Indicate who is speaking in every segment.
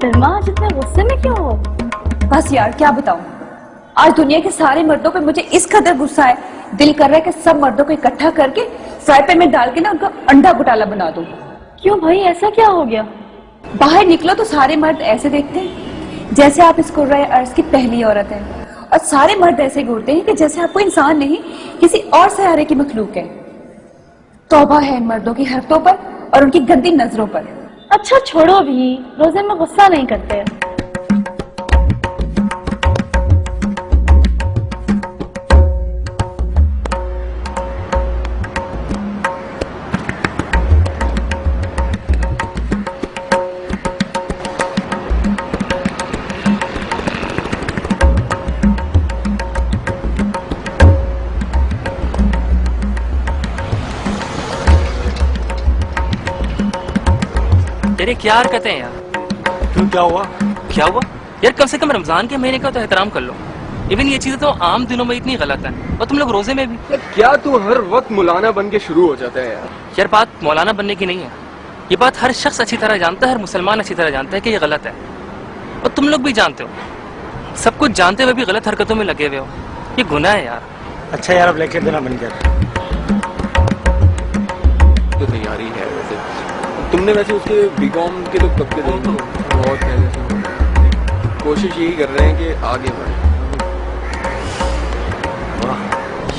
Speaker 1: सलमा आज इतने गुस्से में क्यों हो?
Speaker 2: बस यार क्या बताऊं, आज दुनिया के सारे मर्दों पे मुझे इस कदर गुस्सा है, दिल कर रहा है कि सब मर्दों को इकट्ठा करके फ्राई पैन में डाल के ना उनका अंडा घोटाला बना दूं।
Speaker 1: क्यों भाई, ऐसा क्या हो गया?
Speaker 2: बाहर निकलो तो सारे मर्द ऐसे देखते हैं जैसे आप इस कुर्राए अर्ज की पहली औरत है, और सारे मर्द ऐसे घूरते हैं कि जैसे आप कोई इंसान नहीं किसी और सहारे की मखलूक है। तौबा है इन मर्दों की हरकतों पर और उनकी गंदी नजरों पर।
Speaker 1: अच्छा छोड़ो भी, रोजे में गुस्सा नहीं करते।
Speaker 3: तेरे क्या हरकतें हैं यार?
Speaker 4: क्यों, क्या हुआ?
Speaker 3: क्या हुआ यार, कम से कम रमजान के महीने का तो एहतराम कर लो। इवन ये चीजें तो आम दिनों में इतनी गलत है, और तुम लोग रोजे में भी।
Speaker 4: क्या तू हर वक्त मौलाना बन के शुरू हो जाता है यार?
Speaker 3: यार बात मौलाना बनने की नहीं है, ये बात हर शख्स अच्छी तरह जानता है, हर मुसलमान अच्छी तरह जानता है कि ये गलत है, और तुम लोग भी जानते हो। सब कुछ जानते हुए भी गलत हरकतों में लगे हुए हो, ये गुनाह है यार।
Speaker 5: अच्छा यार, अब लेकर देना बन गया।
Speaker 4: तो तैयारी है वैसे, तुमने वैसे उसके बीकॉम के तो कब के बहुत पहले से कोशिश यही कर रहे हैं कि आगे बढ़े।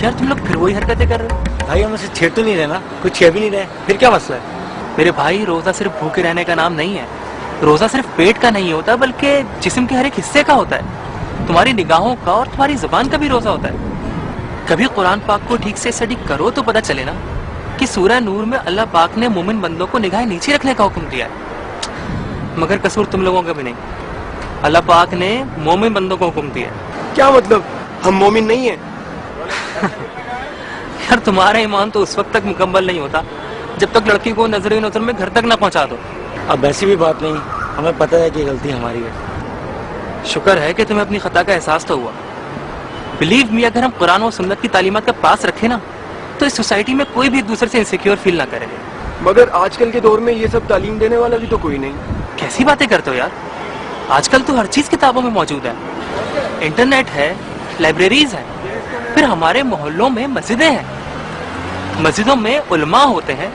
Speaker 3: यार तुम लोग फिर वही हरकतें कर रहे हो।
Speaker 5: भाई हम उसे छेड़ तो नहीं रहे ना, कुछ छेड़ भी नहीं रहे, फिर क्या मसला है?
Speaker 3: मेरे भाई, रोजा सिर्फ भूखे रहने का नाम नहीं है। रोजा सिर्फ पेट का नहीं होता, बल्कि जिस्म के हर एक हिस्से का होता है। तुम्हारी निगाहों का और तुम्हारी जुबान का भी रोजा होता है। कभी कुरान पाक को ठीक से स्टडी करो तो पता चले ना कि सूरह नूर में अल्लाह पाक ने मोमिन बंदों को निगाह नीचे रखने का हुक्म दिया है, मगर कसूर तुम लोगों का भी नहीं। अल्लाह पाक ने मोमिन बंदों को हुक्म दिया है।
Speaker 4: क्या मतलब, हम मोमिन नहीं हैं?
Speaker 3: यार तुम्हारा ईमान तो उस वक्त तक मुकम्मल नहीं होता जब तक लड़की को नजर नजर में घर तक ना पहुंचा दो।
Speaker 5: अब ऐसी भी बात नहीं, हमें पता है कि गलती हमारी है।
Speaker 3: शुक्र है कि तुम्हें अपनी खता का एहसास तो हुआ। बिलीव मी, अगर हम कुरान और सुन्नत की तालीमात का पास रखें ना, तो इस सोसाइटी में कोई भी एक दूसरे से इनसिक्योर फील ना करे।
Speaker 4: मगर आजकल के दौर में ये सब तालीम देने वाला भी तो कोई नहीं।
Speaker 3: कैसी बातें करते हो यार, आजकल तो हर चीज किताबों में मौजूद है। इंटरनेट है, लाइब्रेरीज है, फिर हमारे मोहल्लों में मस्जिदें हैं, मस्जिदों में उलमा होते हैं।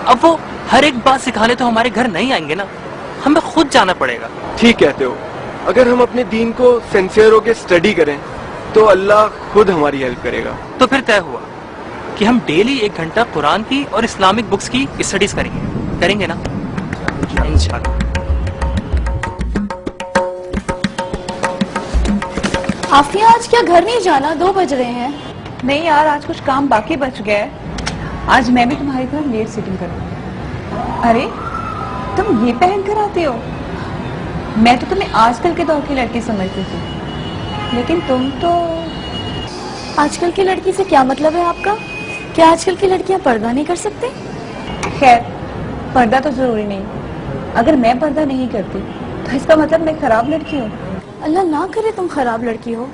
Speaker 3: अब वो हर एक बात सिखाने तो हमारे घर नहीं आएंगे ना, हमें खुद जाना पड़ेगा।
Speaker 4: ठीक कहते हो, अगर हम अपने दीन को सिंसियर होकर स्टडी करें तो अल्लाह खुद हमारी हेल्प करेगा।
Speaker 3: तो फिर तय हुआ कि हम डेली 1 घंटा कुरान की और इस्लामिक बुक्स की स्टडीज करेंगे ना, इंशाल्लाह।
Speaker 1: आफिया, आज क्या घर नहीं जाना? 2 बज रहे हैं।
Speaker 2: नहीं यार, आज कुछ काम बाकी बच गया है, आज मैं भी तुम्हारी तरह लेट सिटिंग करूंगी। अरे तुम ये पहन कर आते हो? मैं तो तुम्हें आजकल के दौर की लड़की समझती थी, लेकिन तुम तो।
Speaker 1: आजकल की लड़की से क्या मतलब है आपका? क्या आजकल की लड़कियां पर्दा नहीं कर सकते?
Speaker 2: खैर, पर्दा तो जरूरी नहीं, अगर मैं पर्दा नहीं करती तो इसका मतलब मैं खराब लड़की हूँ।
Speaker 1: अल्लाह ना करे तुम खराब लड़की हो,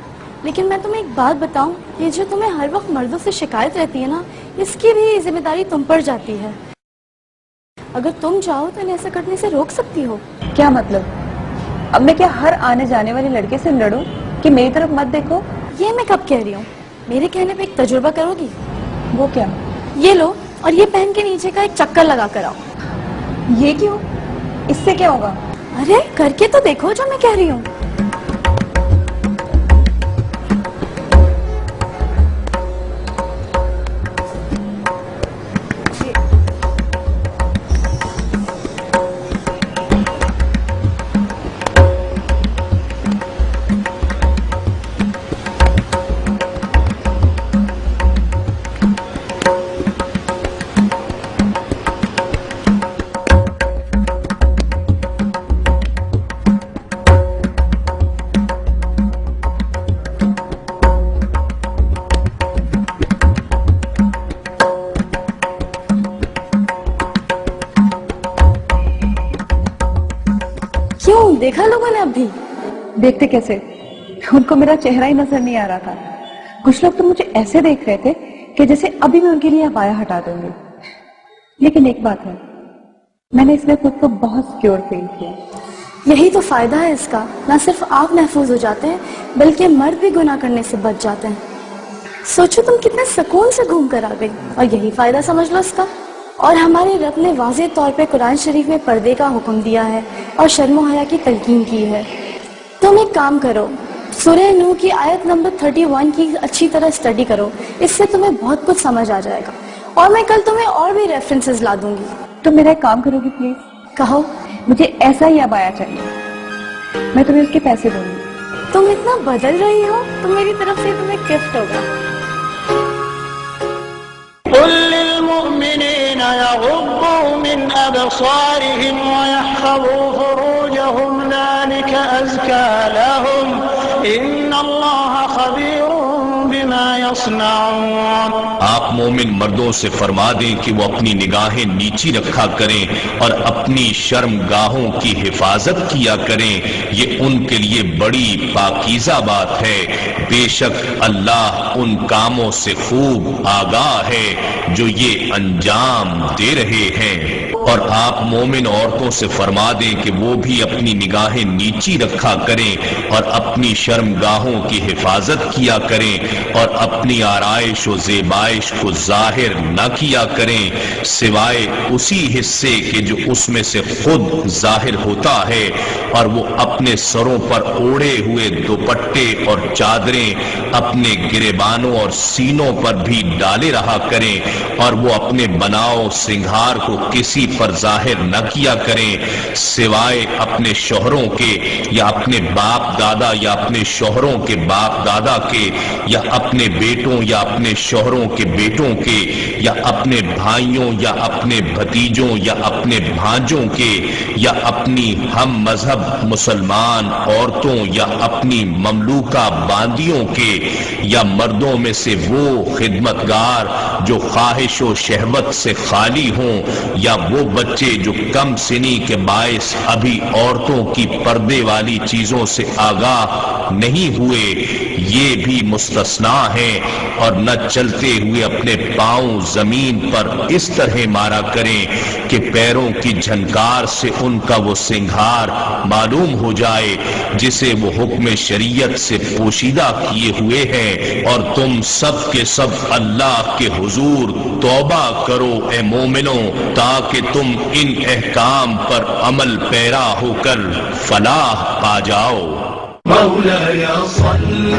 Speaker 1: लेकिन मैं तुम्हें एक बात बताऊं, ये जो तुम्हें हर वक्त मर्दों से शिकायत रहती है ना, इसकी भी जिम्मेदारी तुम पर जाती है। अगर तुम चाहो तो इन्हें ऐसा करने से रोक सकती हो।
Speaker 2: क्या मतलब? अब मैं क्या हर आने जाने वाली लड़के से लड़ूं कि मेरी तरफ मत देखो?
Speaker 1: ये मैं कब कह रही हूँ? मेरे कहने पे एक तजुर्बा करोगी?
Speaker 2: वो क्या?
Speaker 1: ये लो और ये पहन के नीचे का एक चक्कर लगा कर आओ।
Speaker 2: ये क्यों? इससे क्या होगा?
Speaker 1: अरे करके तो देखो जो मैं कह रही हूँ। क्यों, देखा लोगों ने? अब भी
Speaker 2: देखते कैसे, उनको मेरा चेहरा ही नजर नहीं आ रहा था। कुछ लोग तो मुझे ऐसे देख रहे थे कि जैसे अभी मैं उनके लिए अबाया हटा दूंगी। लेकिन एक बात है, मैंने इसमें खुद को बहुत सिक्योर फील किया।
Speaker 1: یہی تو فائدہ ہے اس کا، نہ صرف آپ محفوظ ہو جاتے ہیں بلکہ مرد بھی گناہ کرنے سے بچ جاتے ہیں۔ سوچو تم کتنے سکون سے گھوم کر آ گئی، اور یہی فائدہ سمجھ لو اس کا۔ اور ہمارے رب نے واضح طور پہ قرآن شریف میں پردے کا حکم دیا ہے اور شرم و حیا کی تلقین کی ہے۔ تم ایک کام کرو، سورہ نوح کی آیت نمبر 31 کی اچھی طرح اسٹڈی کرو، اس سے تمہیں بہت کچھ سمجھ آ جائے گا، اور میں کل تمہیں اور بھی ریفرنسز لا دوں گی۔
Speaker 2: تو میرا ایک کام کرو گی پلیز؟
Speaker 1: کہو۔
Speaker 2: مجھے ایسا ہی عبایا چاہیے، میں تمہیں اس کے پیسے دوں گی۔
Speaker 1: تم اتنا بدل رہی ہو تو میری طرف سے تمہیں گفٹ ہوگا۔
Speaker 6: قل للمؤمنين يغضوا من أبصارهم ويحفظوا فروجهم ذلك أزكى لهم إن الله خبير بما يصنعون۔
Speaker 7: آپ مومن مردوں سے فرما دیں کہ وہ اپنی نگاہیں نیچی رکھا کریں اور اپنی شرم گاہوں کی حفاظت کیا کریں، یہ ان کے لیے بڑی پاکیزہ بات ہے۔ بے شک اللہ ان کاموں سے خوب آگاہ ہے جو یہ انجام دے رہے ہیں۔ اور آپ مومن عورتوں سے فرما دیں کہ وہ بھی اپنی نگاہیں نیچی رکھا کریں اور اپنی شرم گاہوں کی حفاظت کیا کریں اور اپنی آرائش و زیبائش کو ظاہر نہ کیا کریں سوائے اسی حصے کے جو اس میں سے خود ظاہر ہوتا ہے، اور وہ اپنے سروں پر اوڑھے ہوئے دوپٹے اور چادریں اپنے گریبانوں اور سینوں پر بھی ڈالے رہا کریں، اور وہ اپنے بناؤ سنگھار کو کسی پر ظاہر نہ کیا کریں سوائے اپنے شوہروں کے یا اپنے باپ دادا یا اپنے شوہروں کے باپ دادا کے یا اپنے بیٹوں یا اپنے شوہروں کے بیٹوں کے یا اپنے بھائیوں یا اپنے بھتیجوں یا اپنے بھانجوں کے یا اپنی ہم مذہب مسلمان عورتوں یا اپنی مملوکہ باندیوں کے یا مردوں میں سے وہ خدمتگار جو خواہش و شہوت سے خالی ہوں یا وہ بچے جو کم سنی کے باعث ابھی عورتوں کی پردے والی چیزوں سے آگاہ نہیں ہوئے، یہ بھی مستثنا ہیں۔ اور نہ چلتے ہوئے اپنے پاؤں زمین پر اس طرح مارا کریں کہ پیروں کی جھنکار سے ان کا وہ سنگھار معلوم ہو جائے جسے وہ حکم شریعت سے پوشیدہ کیے ہوئے ہیں۔ اور تم سب کے سب اللہ کے حضور توبہ کرو اے مومنوں، تاکہ تم ان احکام پر عمل پیرا ہو کر فلاح پا جاؤ۔
Speaker 6: مولاي صل